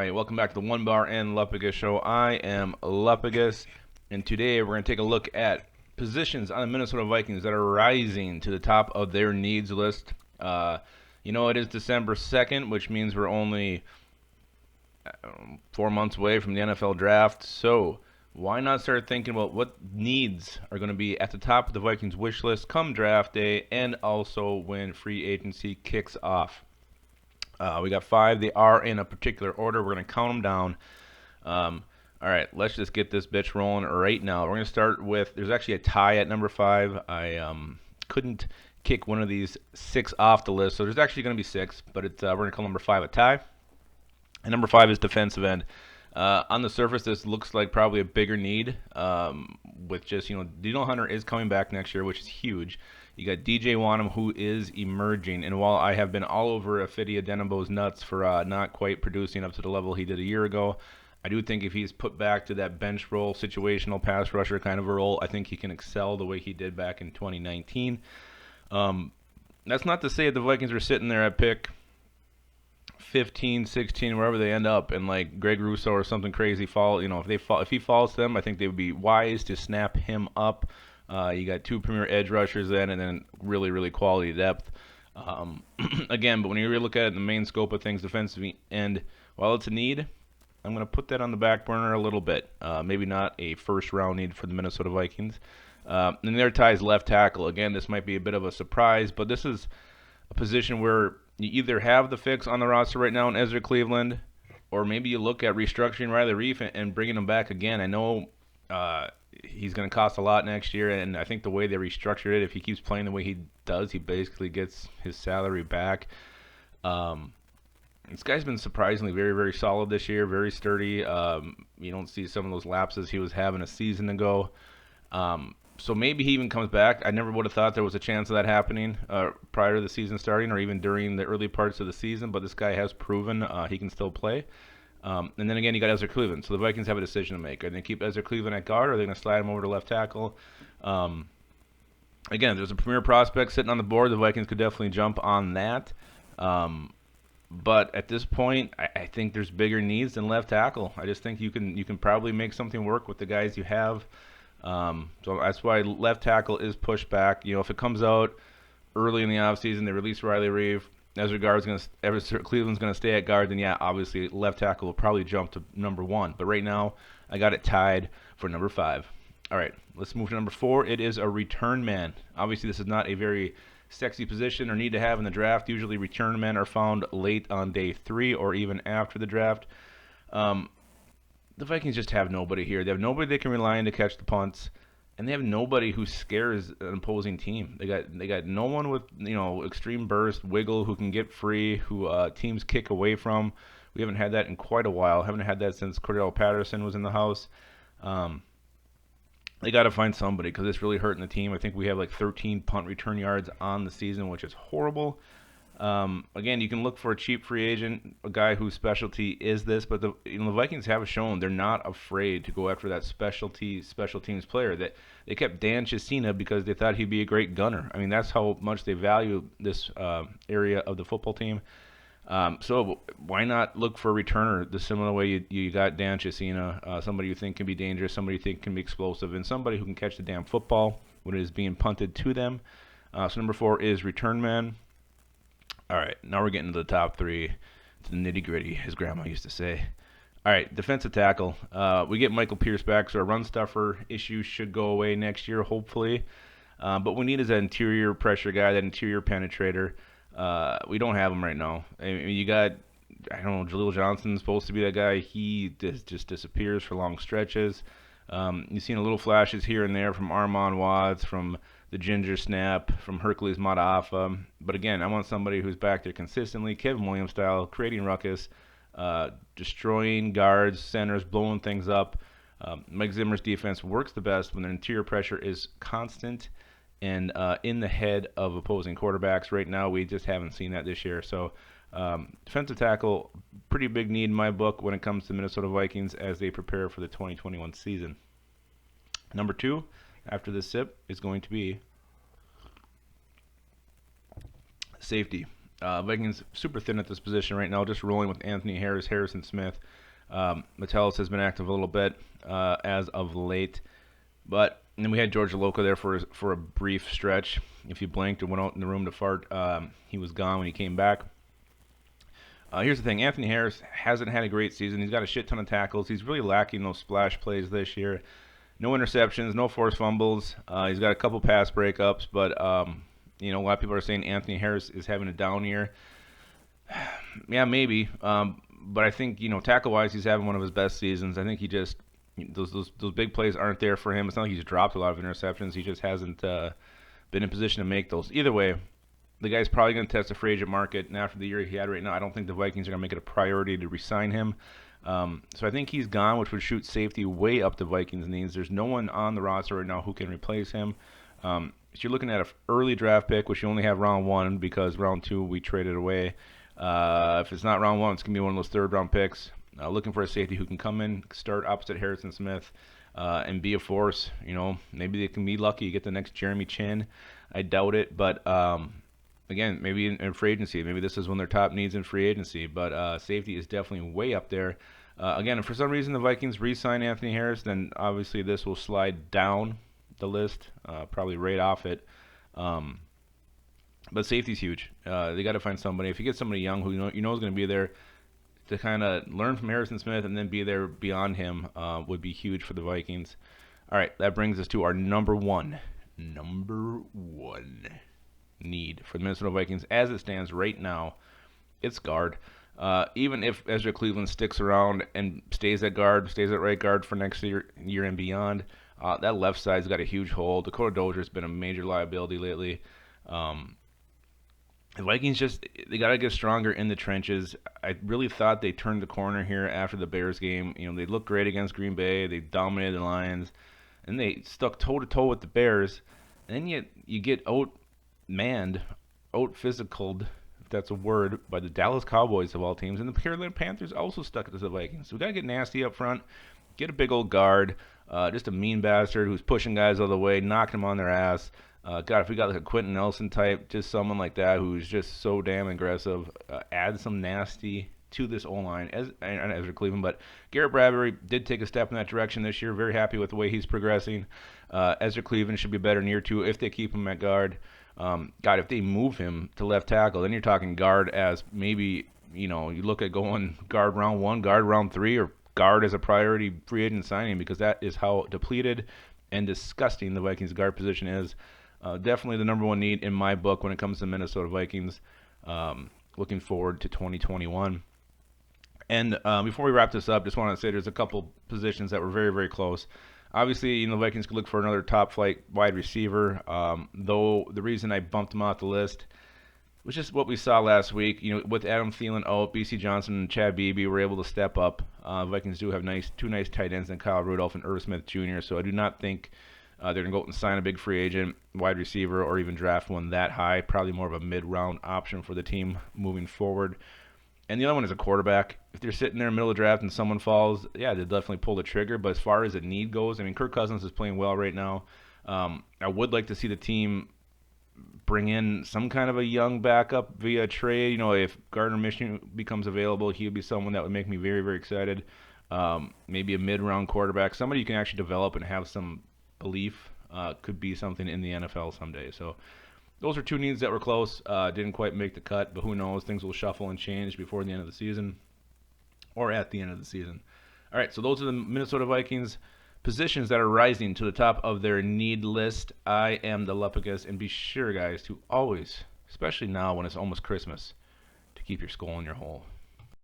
right, welcome back to the One Bar and Lupagus Show. I am Lupagus, and today we're going to take a look at positions on the Minnesota Vikings that are rising to the top of their needs list. It is December 2nd, which means we're only 4 months away from the NFL draft. So why not start thinking about what needs are going to be at the top of the Vikings wish list come draft day and also when free agency kicks off. We got five. They are in a particular order. We're going to count them down. All right, let's just get this bitch rolling right now. We're going to start with, there's actually a tie at number five. I couldn't kick one of these six off the list, so there's actually going to be six, but we're going to call number five a tie. And number five is defensive end. On the surface, this looks like probably a bigger need with just, Dino Hunter is coming back next year, which is huge. You got DJ Wanham, who is emerging. And while I have been all over Afidi Adenebo's nuts for not quite producing up to the level he did a year ago, I do think if he's put back to that bench role, situational pass rusher kind of a role, I think he can excel the way he did back in 2019. That's not to say that the Vikings are sitting there at pick 15, 16, wherever they end up, and like Greg Russo or something crazy if he falls to them, I think they would be wise to snap him up. You got two premier edge rushers then, and then really, really quality depth. Again, but when you really look at it, the main scope of things, defensive end, while it's a need, I'm going to put that on the back burner a little bit. Maybe not a first-round need for the Minnesota Vikings. And their tie is left tackle. Again, this might be a bit of a surprise, but this is a position where you either have the fix on the roster right now in Ezra Cleveland, or maybe you look at restructuring Riley Reef and bringing him back again. I know he's going to cost a lot next year, and I think the way they restructured it, if he keeps playing the way he does, he basically gets his salary back. This guy's been surprisingly very, very solid this year, very sturdy. You don't see some of those lapses he was having a season ago. So maybe he even comes back. I never would have thought there was a chance of that happening prior to the season starting or even during the early parts of the season, but this guy has proven he can still play. And then again, you got Ezra Cleveland. So the Vikings have a decision to make. Are they going to keep Ezra Cleveland at guard, or are they going to slide him over to left tackle? Again, there's a premier prospect sitting on the board. The Vikings could definitely jump on that. But at this point, I think there's bigger needs than left tackle. I just think you can probably make something work with the guys you have. So that's why left tackle is pushed back. If it comes out early in the offseason, they release Riley Reeve, Ezra Cleveland's going to stay at guard, then yeah, obviously left tackle will probably jump to number one. But right now, I got it tied for number five. All right, let's move to number four. It is a return man. Obviously, this is not a very sexy position or need to have in the draft. Usually return men are found late on day 3 or even after the draft. The Vikings just have nobody here. They have nobody they can rely on to catch the punts, and they have nobody who scares an opposing team. They got no one with extreme burst, wiggle, who can get free, who teams kick away from. We haven't had that in quite a while. Haven't had that since Cordell Patterson was in the house. They got to find somebody because it's really hurting the team. I think we have like 13 punt return yards on the season, which is horrible. Again, you can look for a cheap free agent, a guy whose specialty is this, but the Vikings have shown they're not afraid to go after that special teams player. That they kept Dan Chisena because they thought he'd be a great gunner. I mean, that's how much they value this area of the football team. So why not look for a returner the similar way you got Dan Chisena, somebody you think can be dangerous, somebody you think can be explosive, and somebody who can catch the damn football when it is being punted to them. So number 4 is return man. All right, now we're getting to the top 3, to the nitty-gritty, as Grandma used to say. All right, defensive tackle. We get Michael Pierce back, so our run stuffer issue should go away next year, hopefully. But we need is that interior pressure guy, that interior penetrator. We don't have him right now. I mean, you got, Jaleel Johnson's supposed to be that guy. He just disappears for long stretches. You've seen a little flashes here and there from Armon Watts, from the Ginger Snap, from Hercules Mataafa. But again, I want somebody who's back there consistently, Kevin Williams style, creating ruckus, destroying guards, centers, blowing things up. Mike Zimmer's defense works the best when the interior pressure is constant and in the head of opposing quarterbacks. Right now, we just haven't seen that this year. So defensive tackle, pretty big need in my book when it comes to Minnesota Vikings as they prepare for the 2021 season. Number 2, after this sip, is going to be safety. Vikings super thin at this position right now, just rolling with Anthony Harris, Harrison Smith. Metellus has been active a little bit as of late, but and then we had George Loca there for a brief stretch. If you blinked or went out in the room to fart, he was gone when he came back. Here's the thing: Anthony Harris hasn't had a great season. He's got a shit ton of tackles. He's really lacking those splash plays this year. No interceptions, no forced fumbles. He's got a couple pass breakups, but a lot of people are saying Anthony Harris is having a down year. Yeah, maybe. But I think tackle-wise, he's having one of his best seasons. I think he just those big plays aren't there for him. It's not like he's dropped a lot of interceptions. He just hasn't been in position to make those. Either way, the guy's probably going to test the free agent market, and after the year he had right now, I don't think the Vikings are going to make it a priority to re-sign him. So I think he's gone, which would shoot safety way up the Vikings' needs. There's no one on the roster right now who can replace him. So you're looking at an early draft pick, which you only have round 1 because round 2 we traded away. If it's not round 1, it's going to be one of those third-round picks. Looking for a safety who can come in, start opposite Harrison Smith, and be a force. Maybe they can be lucky, get the next Jeremy Chin. I doubt it, but again, maybe in free agency. Maybe this is one of their top needs in free agency, but safety is definitely way up there. Again, if for some reason the Vikings re-sign Anthony Harris, then obviously this will slide down the list, probably right off it. But safety's huge. They got to find somebody. If you get somebody young who you know is going to be there to kind of learn from Harrison Smith and then be there beyond him, would be huge for the Vikings. All right, that brings us to our number one need for the Minnesota Vikings as it stands right now. It's guard. Even if Ezra Cleveland sticks around and stays at right guard for next year and beyond, that left side's got a huge hole. Dakota Dozier's been a major liability lately. The Vikings they got to get stronger in the trenches. I really thought they turned the corner here after the Bears game. They looked great against Green Bay. They dominated the Lions. And they stuck toe-to-toe with the Bears. And then you get out-manned, out-physicaled, if that's a word, by the Dallas Cowboys of all teams. And the Carolina Panthers also stuck it to the Vikings. So we got to get nasty up front, get a big old guard, just a mean bastard who's pushing guys out of the way, knocking them on their ass. God, if we got like a Quentin Nelson type, just someone like that who's just so damn aggressive, add some nasty to this O-line as Ezra Cleveland. But Garrett Bradbury did take a step in that direction this year. Very happy with the way he's progressing. Ezra Cleveland should be better in year 2 if they keep him at guard. God, if they move him to left tackle, then you're talking guard as maybe, you look at going guard round 1, guard round 3, or guard as a priority free agent signing, because that is how depleted and disgusting the Vikings guard position is. Definitely the number 1 need in my book when it comes to Minnesota Vikings. Looking forward to 2021. And before we wrap this up, just want to say there's a couple positions that were very, very close. Obviously, the Vikings could look for another top-flight wide receiver, though the reason I bumped them off the list was just what we saw last week. With Adam Thielen out, B.C. Johnson and Chad Beebe were able to step up. Vikings do have two nice tight ends in Kyle Rudolph and Irv Smith Jr., so I do not think they're going to go out and sign a big free agent, wide receiver, or even draft one that high. Probably more of a mid-round option for the team moving forward. And the other one is a quarterback. If they're sitting there in the middle of the draft and someone falls, yeah, they'll definitely pull the trigger. But as far as the need goes, Kirk Cousins is playing well right now. I would like to see the team bring in some kind of a young backup via trade. If Gardner Minshew becomes available, he would be someone that would make me very, very excited. Maybe a mid-round quarterback, somebody you can actually develop and have some belief could be something in the NFL someday. So those are 2 needs that were close. Didn't quite make the cut, but who knows? Things will shuffle and change before the end of the season or at the end of the season. All right, so those are the Minnesota Vikings positions that are rising to the top of their need list. I am the Lupagus, and be sure, guys, to always, especially now when it's almost Christmas, to keep your skull in your hole.